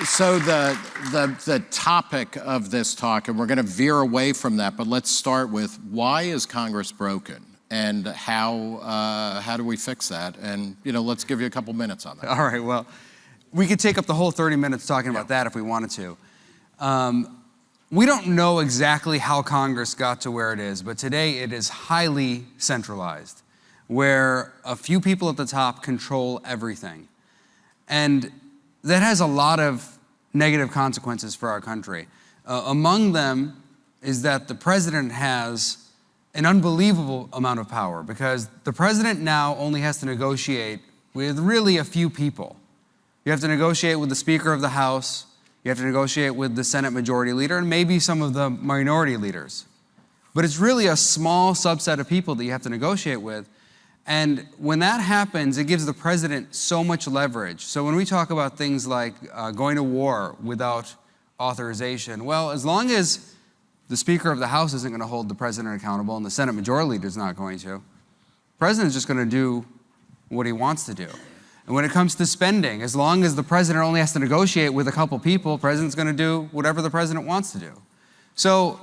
So the topic of this talk, and we're going to veer away from that, but let's start with why is Congress broken, and how do we fix that? And let's give you a couple minutes on that. All right. Well, we could take up the whole 30 minutes talking about that if we wanted to. We don't know exactly how Congress got to where it is, but today it is highly centralized, where a few people at the top control everything. And that has a lot of negative consequences for our country. Among them is that the president has an unbelievable amount of power, because the president now only has to negotiate with really a few people. You have to negotiate with the Speaker of the House, you have to negotiate with the Senate Majority Leader, and maybe some of the minority leaders. But it's really a small subset of people that you have to negotiate with. And when that happens, it gives the president so much leverage. So when we talk about things like going to war without authorization, well, as long as the Speaker of the House isn't going to hold the president accountable and the Senate Majority Leader is not going to, the president's just going to do what he wants to do. And when it comes to spending, as long as the president only has to negotiate with a couple people, the president's going to do whatever the president wants to do. So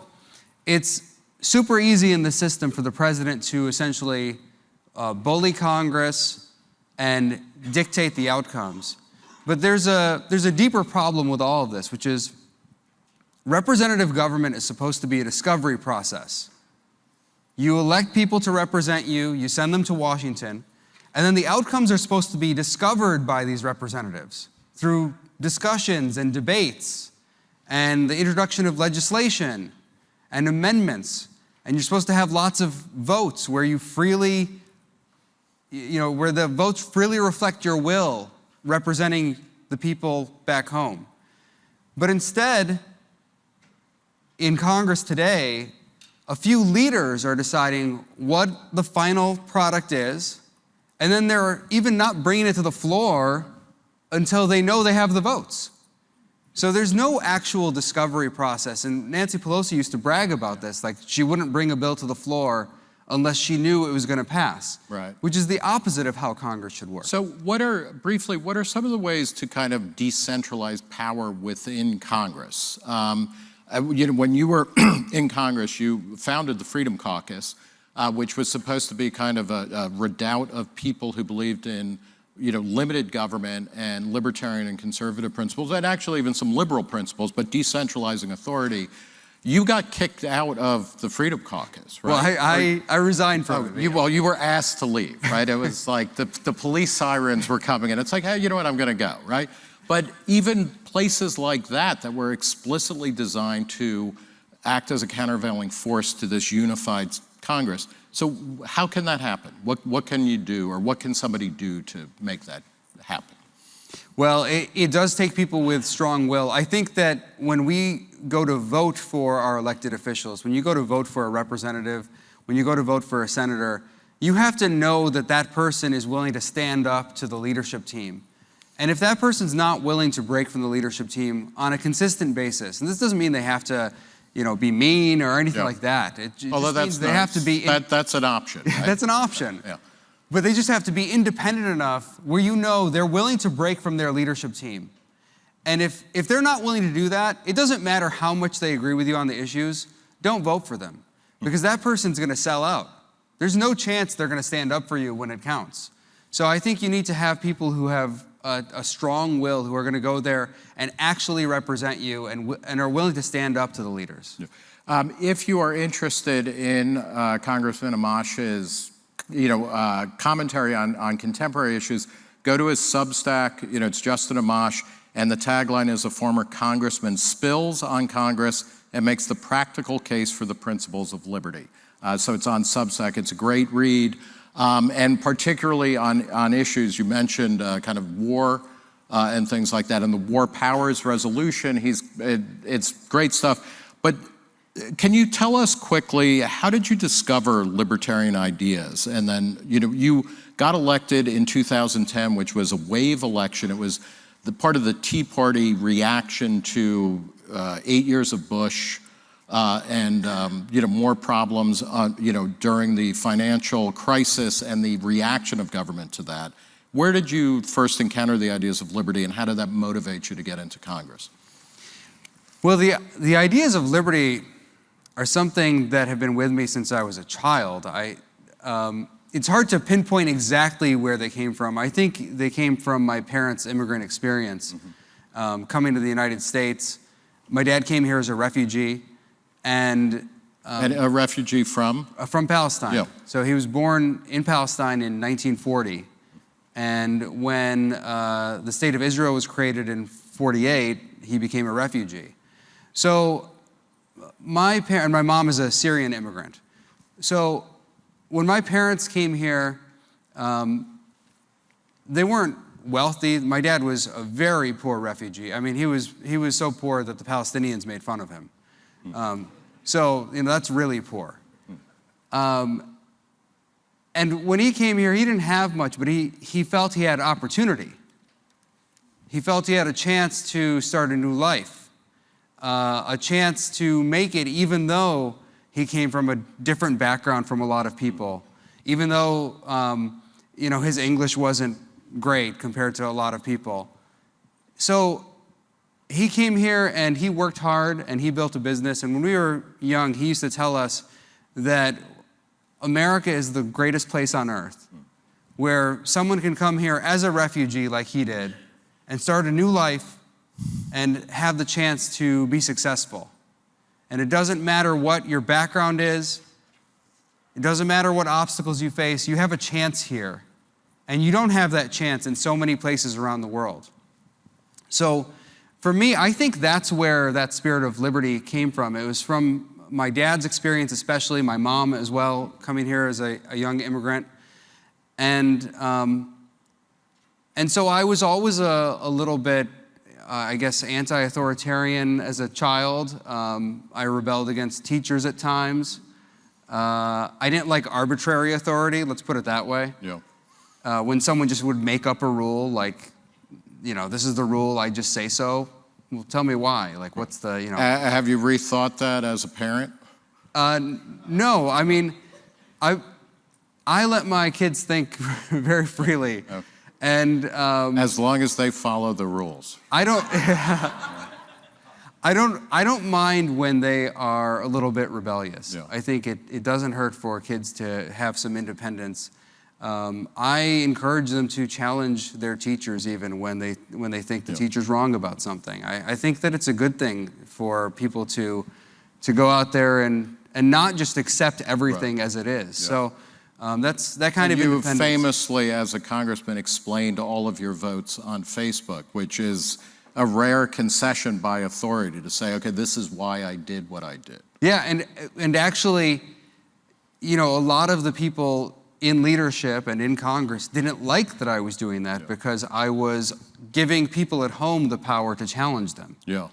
it's super easy in the system for the president to essentially bully Congress and dictate the outcomes. But there's a deeper problem with all of this, which is representative government is supposed to be a discovery process. You elect people to represent you, you send them to Washington, and then the outcomes are supposed to be discovered by these representatives through discussions and debates and the introduction of legislation and amendments. And you're supposed to have lots of votes where you freely where the votes freely reflect your will, representing the people back home. But instead, in Congress today, a few leaders are deciding what the final product is, and then they're even not bringing it to the floor until they know they have the votes. So there's no actual discovery process, and Nancy Pelosi used to brag about this, like she wouldn't bring a bill to the floor unless she knew it was going to pass, right? Which is the opposite of how Congress should work. So what are some of the ways to kind of decentralize power within Congress? When you were in Congress, you founded the Freedom Caucus, which was supposed to be kind of a redoubt of people who believed in limited government and libertarian and conservative principles, and actually even some liberal principles, but decentralizing authority. You got kicked out of the Freedom Caucus, right? Well, I resigned from it. Well, you were asked to leave, right? It was like the police sirens were coming in. It's like, hey, you know what, I'm going to go, right? But even places like that were explicitly designed to act as a countervailing force to this unified Congress. So how can that happen? What can you do, or what can somebody do to make that happen? Well, it does take people with strong will. I think that when we go to vote for our elected officials, when you go to vote for a representative, when you go to vote for a senator, you have to know that that person is willing to stand up to the leadership team. And if that person's not willing to break from the leadership team on a consistent basis, and this doesn't mean they have to be mean or anything like that. It just means they have to be... That's an option, right? That's an option. Yeah. But they just have to be independent enough where they're willing to break from their leadership team. And if they're not willing to do that, it doesn't matter how much they agree with you on the issues, don't vote for them. Because that person's going to sell out. There's no chance they're going to stand up for you when it counts. So I think you need to have people who have a strong will, who are going to go there and actually represent you and are willing to stand up to the leaders. If you are interested in Congressman Amash's commentary on contemporary issues, go to his Substack. It's Justin Amash, and the tagline is, "A former congressman spills on Congress and makes the practical case for the principles of liberty." So it's on Substack. It's a great read, and particularly on issues you mentioned, kind of war and things like that, and the War Powers Resolution. It's great stuff, but. Can you tell us quickly, how did you discover libertarian ideas? And then, you got elected in 2010, which was a wave election. It was the part of the Tea Party reaction to 8 years of Bush and more problems during the financial crisis and the reaction of government to that. Where did you first encounter the ideas of liberty, and how did that motivate you to get into Congress? Well, the ideas of liberty are something that have been with me since I was a child. It's hard to pinpoint exactly where they came from. I think they came from my parents' immigrant experience, coming to the United States. My dad came here as a refugee, and a refugee from? From Palestine. Yeah. So he was born in Palestine in 1940, and when the state of Israel was created in 48, he became a refugee. So my mom is a Syrian immigrant. So when my parents came here, they weren't wealthy. My dad was a very poor refugee. I mean, he was so poor that the Palestinians made fun of him. So, that's really poor. And when he came here, he didn't have much, but he felt he had opportunity. He felt he had a chance to start a new life, a chance to make it, even though he came from a different background from a lot of people, even though, his English wasn't great compared to a lot of people. So he came here and he worked hard and he built a business. And when we were young, he used to tell us that America is the greatest place on earth, where someone can come here as a refugee like he did and start a new life and have the chance to be successful. And it doesn't matter what your background is. It doesn't matter what obstacles you face. You have a chance here. And you don't have that chance in so many places around the world. So for me, I think that's where that spirit of liberty came from. It was from my dad's experience, especially my mom as well, coming here as a young immigrant. And so I was always a little bit, I guess, anti-authoritarian as a child. I rebelled against teachers at times. I didn't like arbitrary authority, let's put it that way. Yeah. When someone just would make up a rule, like, this is the rule, I just say so. Well, tell me why. Like, what's the, Have you rethought that as a parent? No, I mean, I let my kids think very freely. Okay. And as long as they follow the rules. I don't mind when they are a little bit rebellious. Yeah. I think it doesn't hurt for kids to have some independence. I encourage them to challenge their teachers even when they think the teacher's wrong about something. I think that it's a good thing for people to go out there and not just accept everything as it is. Yeah. So that kind of independence. You famously, as a congressman, explained all of your votes on Facebook, which is a rare concession by authority to say, okay, this is why I did what I did. Yeah, and actually, a lot of the people in leadership and in Congress didn't like that I was doing that because I was giving people at home the power to challenge them. Yeah.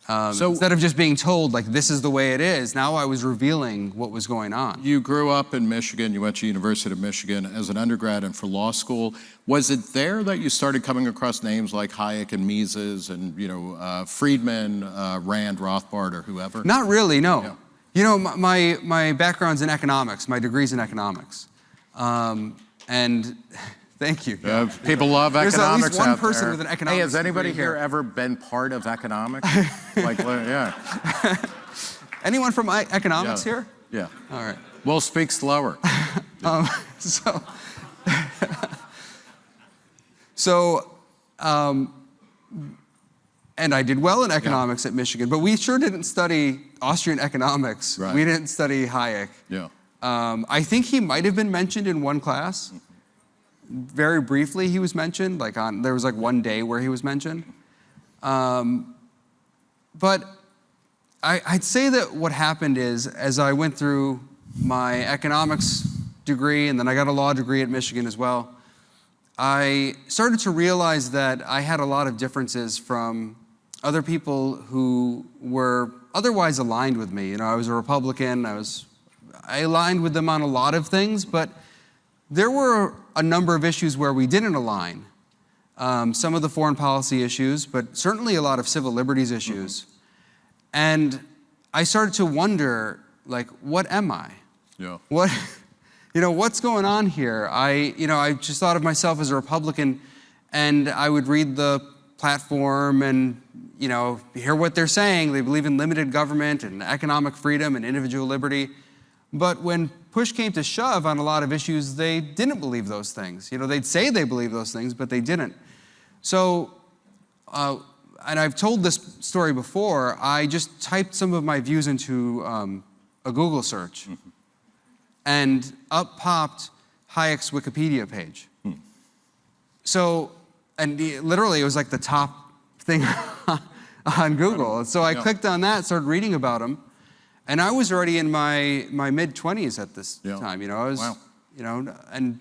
So instead of just being told, like, this is the way it is, now I was revealing what was going on. You grew up in Michigan. You went to University of Michigan as an undergrad and for law school. Was it there that you started coming across names like Hayek and Mises and, Friedman, Rand, Rothbard, or whoever? Not really, no. Yeah. My background's in economics. My degree's in economics. And thank you. People love economics. There's at least one out person there. with an economics. Hey, has anybody degree here ever been part of economics? Yeah. Anyone from economics here? Yeah. All right. We'll speak slower. And I did well in economics at Michigan, but we sure didn't study Austrian economics. Right. We didn't study Hayek. Yeah. I think he might have been mentioned in one class. Very briefly, he was mentioned. There was one day where he was mentioned. But I'd say that what happened is, as I went through my economics degree, and then I got a law degree at Michigan as well, I started to realize that I had a lot of differences from other people who were otherwise aligned with me. I was a Republican. I aligned with them on a lot of things, but there were a number of issues where we didn't align. Some of the foreign policy issues, but certainly a lot of civil liberties issues. Mm-hmm. And I started to wonder, what am I? Yeah. what's going on here? I just thought of myself as a Republican, and I would read the platform and, hear what they're saying. They believe in limited government and economic freedom and individual liberty. But when push came to shove on a lot of issues, they didn't believe those things. They'd say they believe those things, but they didn't. So, and I've told this story before, I just typed some of my views into a Google search, and up popped Hayek's Wikipedia page. So, and literally it was like the top thing on Google. So I clicked on that, started reading about him, and I was already in my mid-20s at this time. I was, and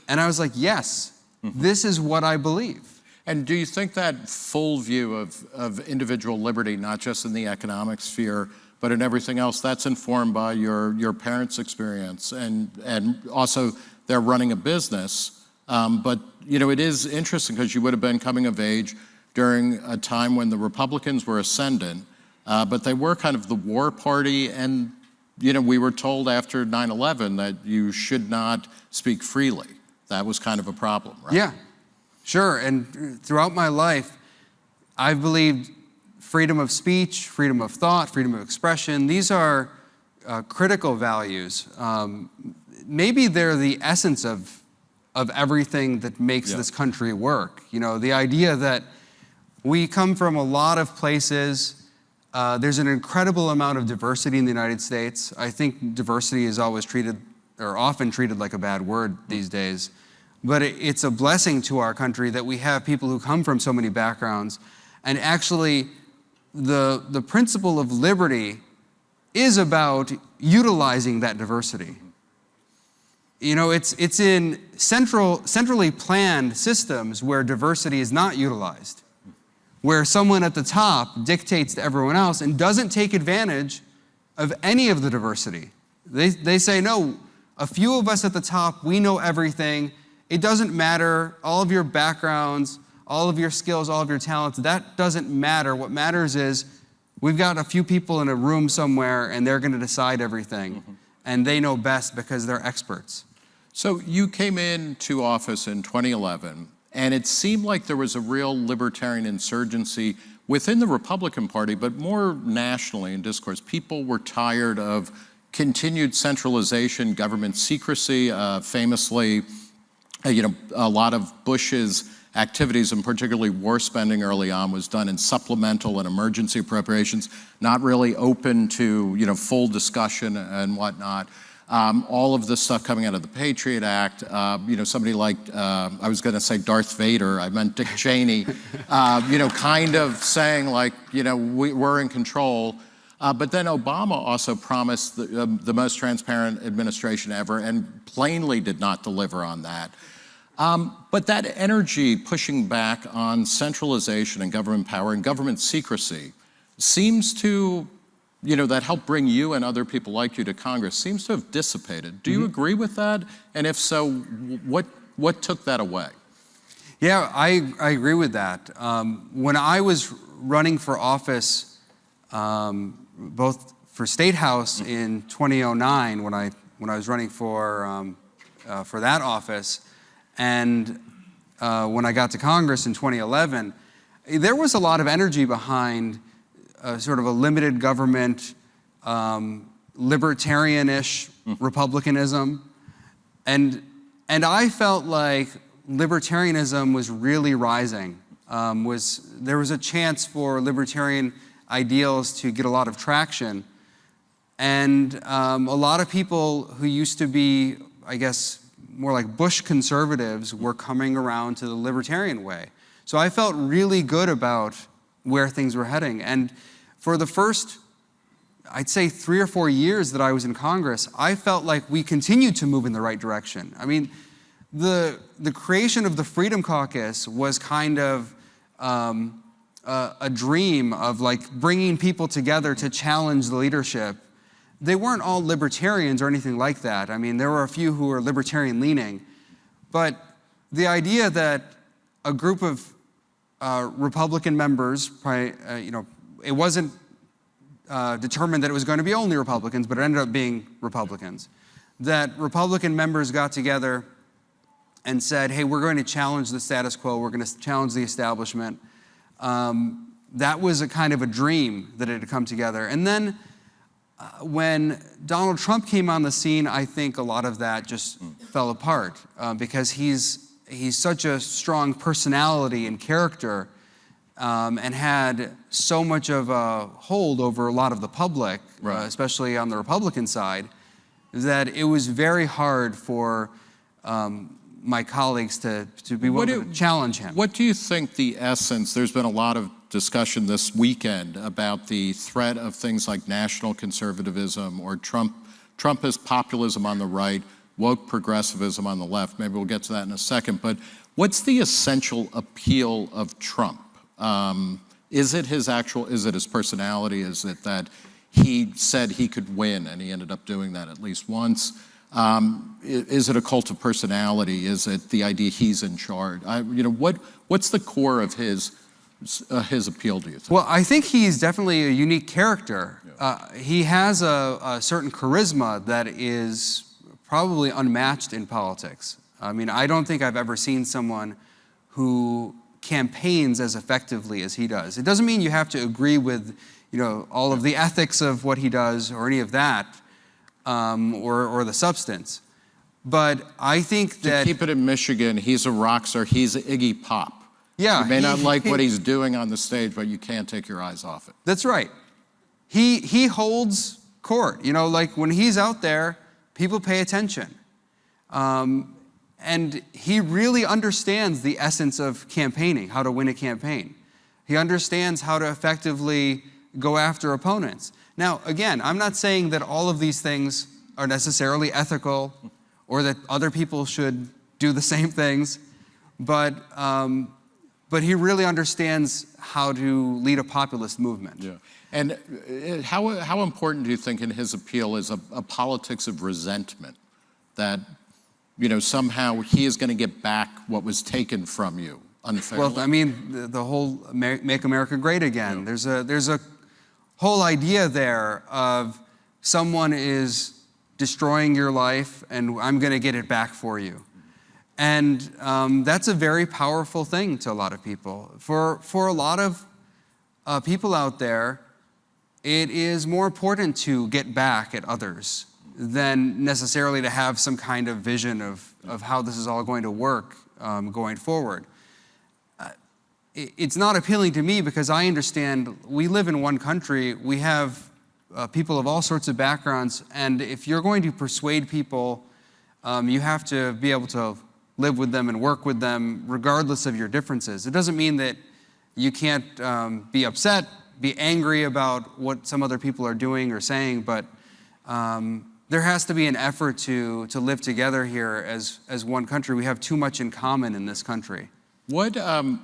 I was like, yes, this is what I believe. And do you think that full view of individual liberty, not just in the economic sphere, but in everything else, that's informed by your parents' experience and also they're running a business? But it is interesting because you would have been coming of age during a time when the Republicans were ascendant, but they were kind of the war party, and we were told after 9/11 that you should not speak freely. That was kind of a problem, right? Yeah. Sure, and throughout my life, I've believed freedom of speech, freedom of thought, freedom of expression. These are critical values. Maybe they're the essence of everything that makes this country work. The idea that we come from a lot of places. There's an incredible amount of diversity in the United States. I think diversity is always treated, or often treated, like a bad word these days. But it's a blessing to our country that we have people who come from so many backgrounds. And actually, the principle of liberty is about utilizing that diversity. It's in centrally planned systems where diversity is not utilized, where someone at the top dictates to everyone else and doesn't take advantage of any of the diversity. They say, no, a few of us at the top, we know everything. It doesn't matter, all of your backgrounds, all of your skills, all of your talents, that doesn't matter. What matters is we've got a few people in a room somewhere and they're going to decide everything. And they know best because they're experts. So you came into office in 2011, and it seemed like there was a real libertarian insurgency within the Republican Party, but more nationally in discourse. People were tired of continued centralization, government secrecy, famously, a lot of Bush's activities, and particularly war spending early on, was done in supplemental and emergency appropriations, not really open to full discussion and whatnot. All of this stuff coming out of the Patriot Act, somebody like, I was going to say Darth Vader, I meant Dick Cheney, kind of saying like, we're in control. But then Obama also promised the most transparent administration ever and plainly did not deliver on that. But that energy pushing back on centralization and government power and government secrecy seems to, that helped bring you and other people like you to Congress, seems to have dissipated. Do you agree with that? And if so, what took that away? Yeah, I agree with that. When I was running for office, both for State House in 2009, when I was running for that office, and when I got to Congress in 2011, there was a lot of energy behind sort of a limited government, libertarian-ish republicanism, and I felt like libertarianism was really rising. There was a chance for libertarian ideals to get a lot of traction, and a lot of people who used to be, I guess, more like Bush conservatives were coming around to the libertarian way. So I felt really good about where things were heading. And for the first, I'd say 3 or 4 years that I was in Congress, I felt like we continued to move in the right direction. I mean, the creation of the Freedom Caucus was kind of a dream of like bringing people together to challenge the leadership. They weren't all libertarians or anything like that. I mean, there were a few who were libertarian leaning, but the idea that a group of Republican members, it wasn't determined that it was going to be only Republicans, but it ended up being Republicans, that Republican members got together and said, hey, we're going to challenge the status quo, we're going to challenge the establishment. That was a kind of a dream that it had come together. And then when Donald Trump came on the scene, I think a lot of that just fell apart because he's such a strong personality and character and had so much of a hold over a lot of the public, especially on the Republican side, that it was very hard for my colleagues to be willing to challenge him. What do you think the essence, there's been a lot of discussion this weekend about the threat of things like national conservatism or Trumpist populism on the right, woke progressivism on the left. Maybe we'll get to that in a second. But what's the essential appeal of Trump? Is it his personality? Is it that he said he could win and he ended up doing that at least once? Is it a cult of personality? Is it the idea he's in charge? What's the core of his appeal, do you think? Well, I think he's definitely a unique character. Yeah. He has a certain charisma that is probably unmatched in politics. I mean, I don't think I've ever seen someone who campaigns as effectively as he does. It doesn't mean you have to agree with, all of the ethics of what he does or any of that, or the substance. But I think that... To keep it in Michigan, he's a rock star. He's Iggy Pop. Yeah. You may not like what he's doing on the stage, but you can't take your eyes off it. That's right. He holds court. Like when he's out there, people pay attention. And he really understands the essence of campaigning, how to win a campaign. He understands how to effectively go after opponents. Now, again, I'm not saying that all of these things are necessarily ethical or that other people should do the same things, but he really understands how to lead a populist movement. Yeah. And how important do you think in his appeal is a politics of resentment that, somehow he is going to get back what was taken from you unfairly? Well, I mean, the whole Make America Great Again. Yeah. There's a whole idea there of someone is destroying your life and I'm going to get it back for you. And that's a very powerful thing to a lot of people. For a lot of people out there, it is more important to get back at others than necessarily to have some kind of vision of how this is all going to work going forward. It's not appealing to me because I understand we live in one country. We have people of all sorts of backgrounds. And if you're going to persuade people, you have to be able to live with them and work with them regardless of your differences. It doesn't mean that you can't be upset, be angry about what some other people are doing or saying, but there has to be an effort to live together here as one country. We have too much in common in this country. Michigan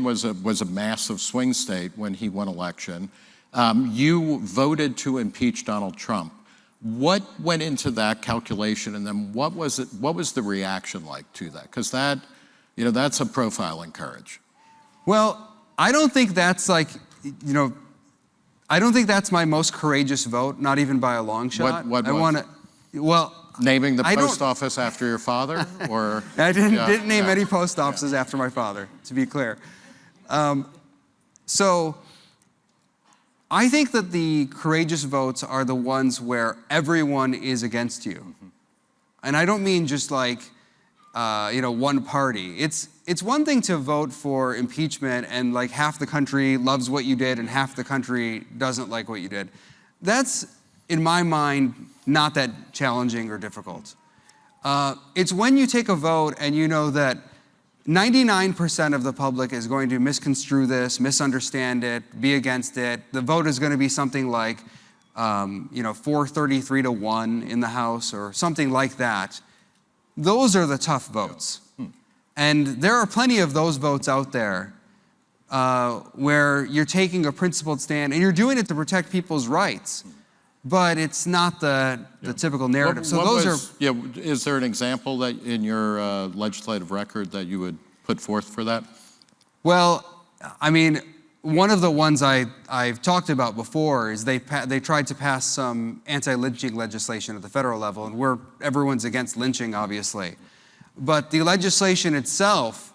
was a massive swing state when he won election. You voted to impeach Donald Trump. What went into that calculation, and then what was the reaction like to that? Because that's a profile in courage. Well, I don't think that's I don't think that's my most courageous vote, not even by a long shot. What naming the post office after your father, or I didn't name any post offices after my father, to be clear. So I think that the courageous votes are the ones where everyone is against you. Mm-hmm. And I don't mean just like, one party. It's one thing to vote for impeachment and like half the country loves what you did and half the country doesn't like what you did. That's, in my mind, not that challenging or difficult. It's when you take a vote and you know that 99% of the public is going to misconstrue this, misunderstand it, be against it. The vote is going to be something like, 433 to 1 in the House or something like that. Those are the tough votes. And there are plenty of those votes out there where you're taking a principled stand and you're doing it to protect people's rights. But it's not the typical narrative. Is there an example that in your legislative record that you would put forth for that? Well, I mean, one of the ones I've talked about before is they tried to pass some anti-lynching legislation at the federal level, and everyone's against lynching, obviously. But the legislation itself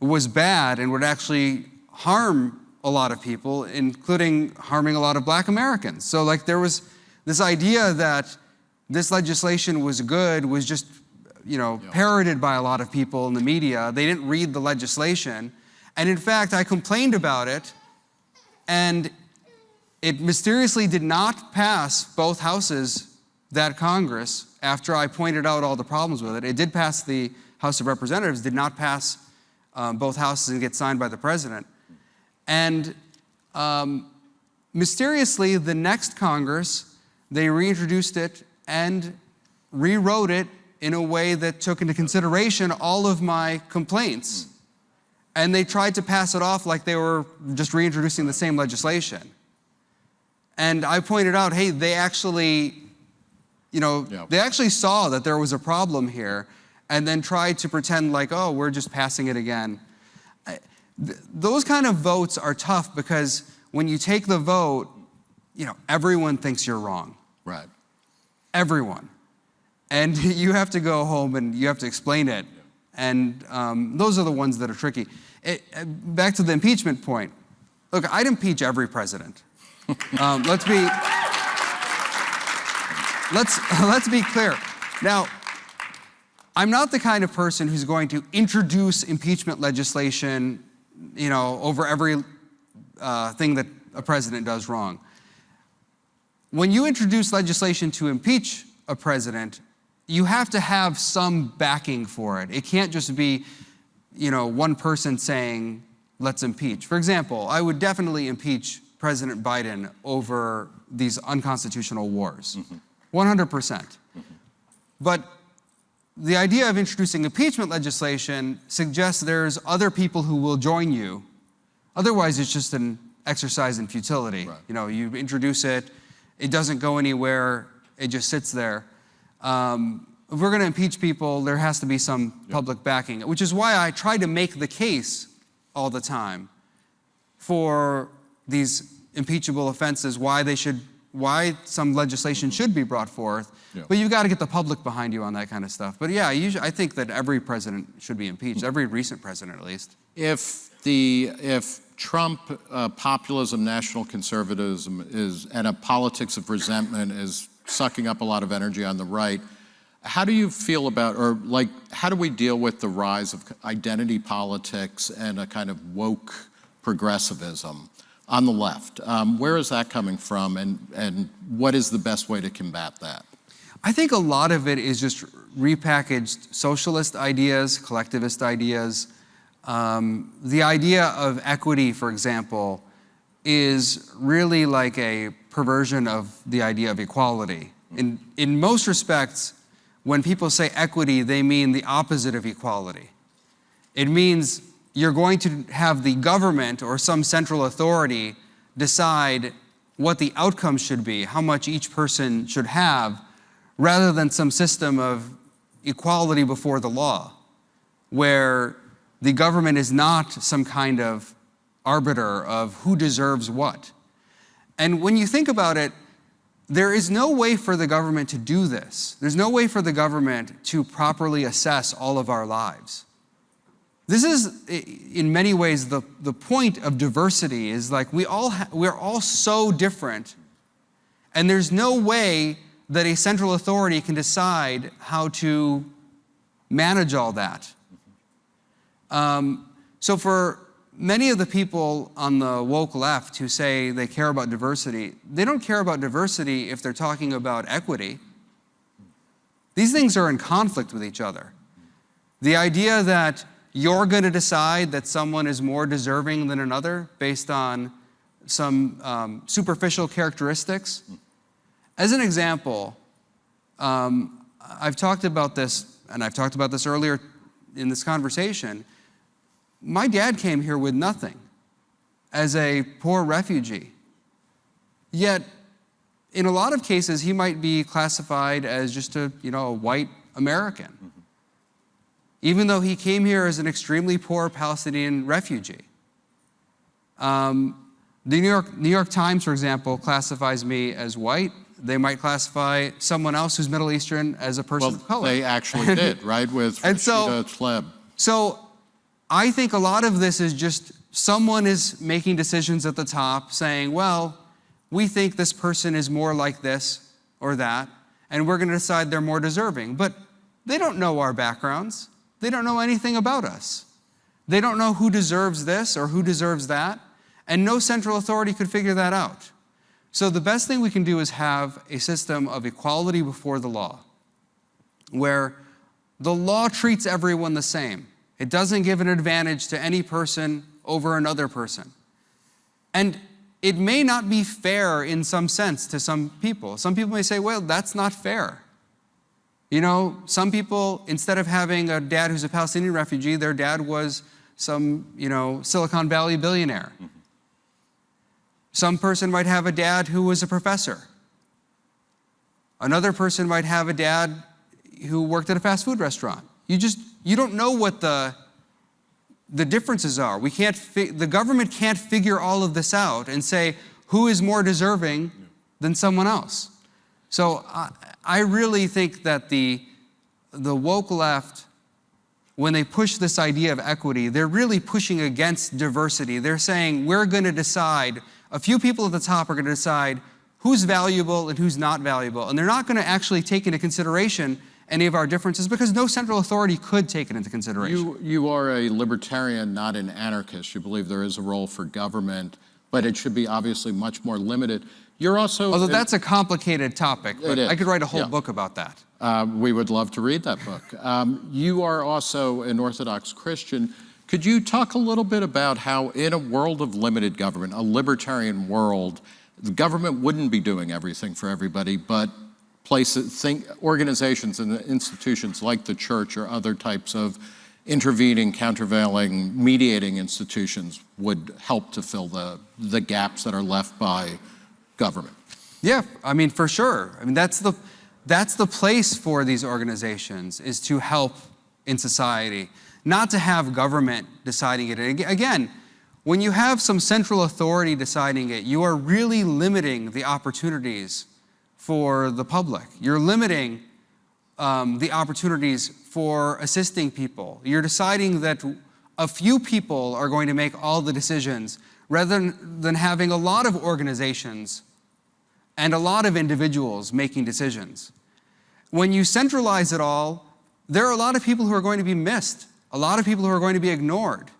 was bad and would actually harm a lot of people, including harming a lot of Black Americans. So like there was this idea that this legislation was good, was just, parroted by a lot of people in the media. They didn't read the legislation. And in fact, I complained about it, and it mysteriously did not pass both houses that Congress after I pointed out all the problems with it. It did pass the House of Representatives, did not pass both houses and get signed by the president. And mysteriously, the next Congress, they reintroduced it and rewrote it in a way that took into consideration all of my complaints. And they tried to pass it off like they were just reintroducing the same legislation. And I pointed out, hey, they actually, they actually saw that there was a problem here and then tried to pretend like, oh, we're just passing it again. Those kind of votes are tough because when you take the vote, everyone thinks you're wrong. Right. Everyone. And you have to go home and you have to explain it. And those are the ones that are tricky. Back to the impeachment point. Look, I'd impeach every president. Let's be clear. Now, I'm not the kind of person who's going to introduce impeachment legislation, over every thing that a president does wrong. When you introduce legislation to impeach a president, you have to have some backing for it. It can't just be, one person saying, let's impeach. For example, I would definitely impeach President Biden over these unconstitutional wars, 100%. But the idea of introducing impeachment legislation suggests there's other people who will join you. Otherwise, it's just an exercise in futility. Right. You introduce it, it doesn't go anywhere, it just sits there. If we're going to impeach people, there has to be some public backing, which is why I try to make the case all the time for these impeachable offenses, why some legislation should be brought forth. Yeah. But you've got to get the public behind you on that kind of stuff. But yeah, I think that every president should be impeached, every recent president at least. If Trump populism, national conservatism and a politics of resentment is sucking up a lot of energy on the right, how do you feel about, how do we deal with the rise of identity politics and a kind of woke progressivism on the left? Where is that coming from, and what is the best way to combat that? I think a lot of it is just repackaged socialist ideas, collectivist ideas. The idea of equity, for example, is really like a perversion of the idea of equality. In most respects, when people say equity, they mean the opposite of equality. It means you're going to have the government or some central authority decide what the outcome should be, how much each person should have, rather than some system of equality before the law, where the government is not some kind of arbiter of who deserves what. And when you think about it, there is no way for the government to do this. There's no way for the government to properly assess all of our lives. This is, in many ways, the point of diversity is like we're all so different, and there's no way that a central authority can decide how to manage all that. So for many of the people on the woke left who say they care about diversity, they don't care about diversity if they're talking about equity. These things are in conflict with each other. The idea that you're going to decide that someone is more deserving than another based on some superficial characteristics. As an example, I've talked about this, and I've talked about this earlier in this conversation. My dad came here with nothing as a poor refugee. Yet, in a lot of cases, he might be classified as just a white American, even though he came here as an extremely poor Palestinian refugee. The New York Times, for example, classifies me as white. They might classify someone else who's Middle Eastern as a person of color. They actually did, right, with Rashida Tlaib. So I think a lot of this is just someone is making decisions at the top saying, well, we think this person is more like this or that, and we're going to decide they're more deserving. But they don't know our backgrounds. They don't know anything about us. They don't know who deserves this or who deserves that, and no central authority could figure that out. So the best thing we can do is have a system of equality before the law, where the law treats everyone the same. It doesn't give an advantage to any person over another person. And it may not be fair in some sense to some people. Some people may say, well, that's not fair. You know, some people, instead of having a dad who's a Palestinian refugee, their dad was some, Silicon Valley billionaire. Mm-hmm. Some person might have a dad who was a professor. Another person might have a dad who worked at a fast food restaurant. You don't know what the differences are. The government can't figure all of this out and say who is more deserving than someone else. So I really think that the woke left, when they push this idea of equity, they're really pushing against diversity. They're saying we're going to decide, a few people at the top are going to decide who's valuable and who's not valuable. And they're not going to actually take into consideration any of our differences because no central authority could take it into consideration. You are a libertarian, not an anarchist. You believe there is a role for government, but it should be obviously much more limited. You're also— Although that's a complicated topic, but I could write a whole book about that. We would love to read that book. You are also an Orthodox Christian. Could you talk a little bit about how in a world of limited government, a libertarian world, the government wouldn't be doing everything for everybody, but organizations and institutions like the church or other types of intervening, countervailing, mediating institutions would help to fill the gaps that are left by government? Yeah, I mean, for sure. I mean, that's the place for these organizations, is to help in society, not to have government deciding it. And again, when you have some central authority deciding it, you are really limiting the opportunities for the public. You're limiting the opportunities for assisting people. You're deciding that a few people are going to make all the decisions rather than having a lot of organizations and a lot of individuals making decisions. When you centralize it all, there are a lot of people who are going to be missed, a lot of people who are going to be ignored.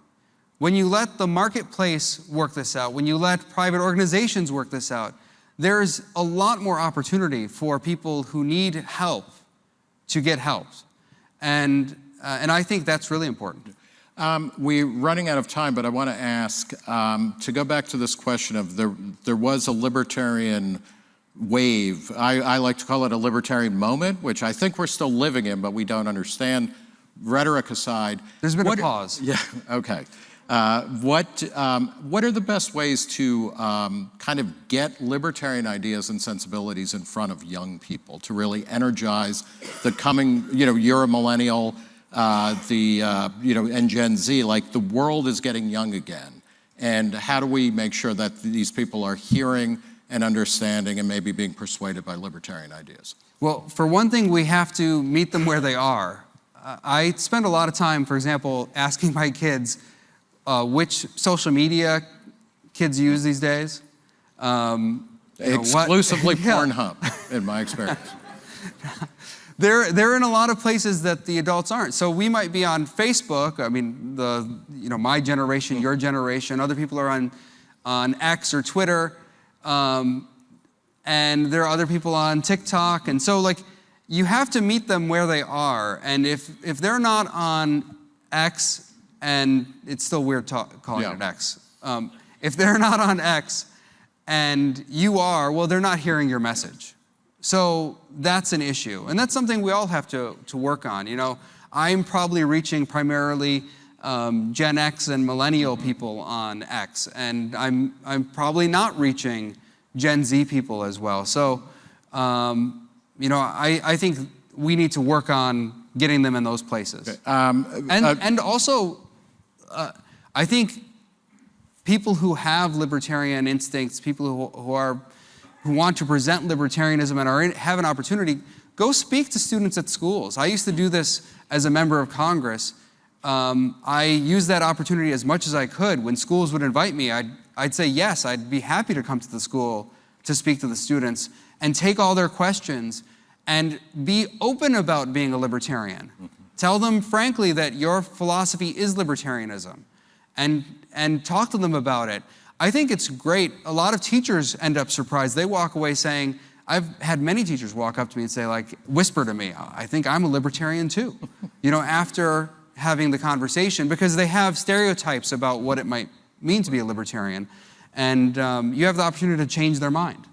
When you let the marketplace work this out, when you let private organizations work this out, there's a lot more opportunity for people who need help to get help. And I think that's really important. We're running out of time, but I want to ask, to go back to this question of there was a libertarian wave. I like to call it a libertarian moment, which I think we're still living in, but we don't understand. Rhetoric aside. There's been a pause. Yeah, okay. What are the best ways to kind of get libertarian ideas and sensibilities in front of young people to really energize the coming, you're a millennial, and Gen Z, like the world is getting young again. And how do we make sure that these people are hearing and understanding and maybe being persuaded by libertarian ideas? Well, for one thing, we have to meet them where they are. I spend a lot of time, for example, asking my kids which social media kids use these days. Exclusively Pornhub, in my experience. They're in a lot of places that the adults aren't. So we might be on Facebook. I mean, my generation, your generation, other people are on X or Twitter, and there are other people on TikTok. And so, you have to meet them where they are. And if they're not on X, and it's still weird calling it X. If they're not on X and you are, well, they're not hearing your message. So that's an issue. And that's something we all have to work on. I'm probably reaching primarily Gen X and millennial people on X, and I'm probably not reaching Gen Z people as well. So, I think we need to work on getting them in those places. Okay. And also, I think people who have libertarian instincts, people who want to present libertarianism and have an opportunity, go speak to students at schools. I used to do this as a member of Congress. I used that opportunity as much as I could. When schools would invite me, I'd say yes, I'd be happy to come to the school to speak to the students and take all their questions and be open about being a libertarian. Mm-hmm. Tell them frankly that your philosophy is libertarianism and talk to them about it. I think it's great. A lot of teachers end up surprised. They walk away saying, I've had many teachers walk up to me and say, like, whisper to me, I think I'm a libertarian too. After having the conversation, because they have stereotypes about what it might mean to be a libertarian. And you have the opportunity to change their mind.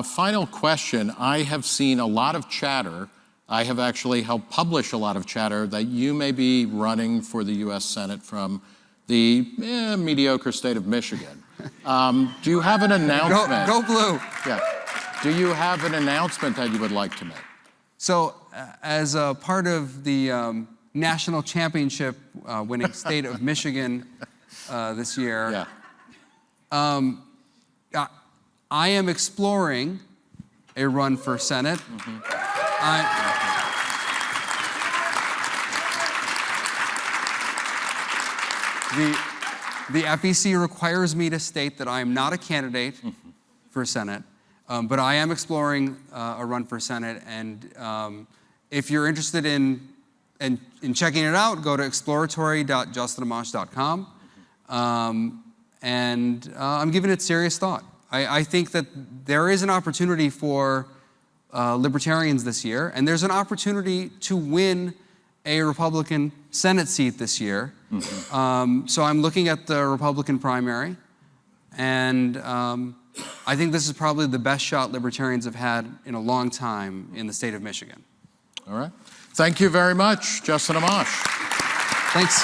Final question. I have seen a lot of chatter. I have actually helped publish a lot of chatter that you may be running for the U.S. Senate from the mediocre state of Michigan. Do you have an announcement? Go blue. Yeah. Do you have an announcement that you would like to make? So, as a part of the national championship winning state of Michigan this year, I am exploring a run for Senate. Mm-hmm. The FEC requires me to state that I am not a candidate for Senate, but I am exploring a run for Senate. And if you're interested in checking it out, go to exploratory.justinamash.com. I'm giving it serious thought. I think that there is an opportunity for libertarians this year, and there's an opportunity to win a Republican Senate seat this year. Mm-hmm. So I'm looking at the Republican primary, and I think this is probably the best shot libertarians have had in a long time in the state of Michigan. All right. Thank you very much, Justin Amash. Thanks.